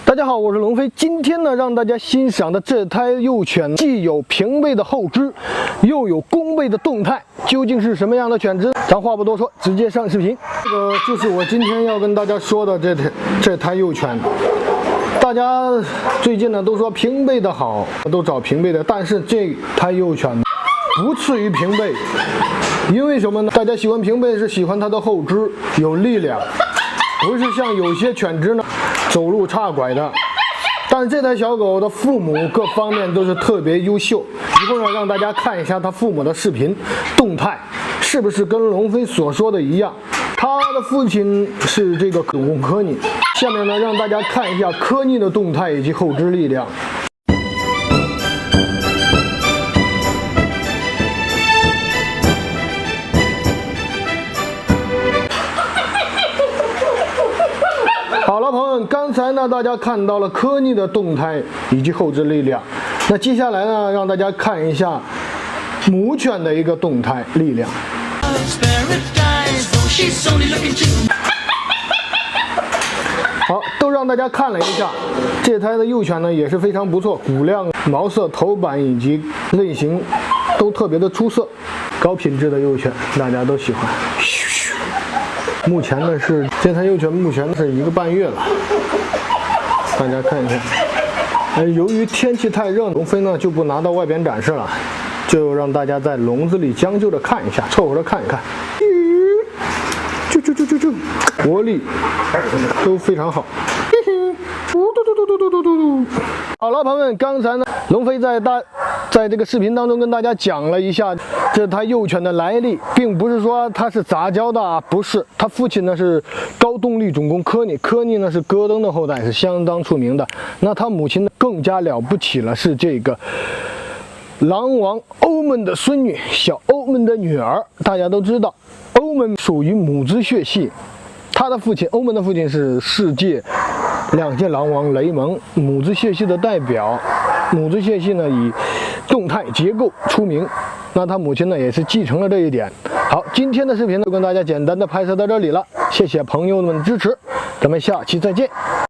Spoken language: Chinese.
大家好，我是龙飞。今天呢，让大家欣赏的这胎幼犬，既有平背的后肢，又有弓背的动态，究竟是什么样的犬只？咱话不多说，直接上视频。这个就是我今天要跟大家说的这胎幼犬。大家最近呢都说平背的好，都找平背的，但是这胎幼犬不次于平背，因为什么呢？大家喜欢平背是喜欢它的后肢有力量，不是像有些犬只呢走路岔拐的。但是这台小狗的父母各方面都是特别优秀。一会儿呢，让大家看一下它父母的视频动态，是不是跟龙飞所说的一样？他的父亲是这个总共科尼。下面呢，让大家看一下科尼的动态以及后肢力量。好了，朋友们，刚才呢，大家看到了科尼的动态以及后肢力量。那接下来呢，让大家看一下母犬的一个动态力量。好，都让大家看了一下，这胎的幼犬呢也是非常不错，骨量、毛色、头板以及类型都特别的出色，高品质的幼犬，大家都喜欢。目前呢是这胎幼犬，目前是1个半月了，大家看一看。由于天气太热，龙飞呢就不拿到外边展示了，就让大家在笼子里将就着看一下，凑合着看一看。就，活力都非常好。好了，朋友们，刚才呢，龙飞在这个视频当中跟大家讲了一下这胎幼犬的来历，并不是说它是杂交的啊，不是，它父亲呢是高动力种公科尼，科尼呢是戈登的后代，是相当出名的。那它母亲呢更加了不起了，是这个狼王欧门的孙女，小欧门的女儿。大家都知道，欧门属于母之血系，他的父亲欧门的父亲是世界2届狼王雷蒙，母之血系的代表。母之血系呢以动态结构出名，那他母亲呢也是继承了这一点。好，今天的视频就跟大家简单的拍摄到这里了，谢谢朋友们的支持，咱们下期再见。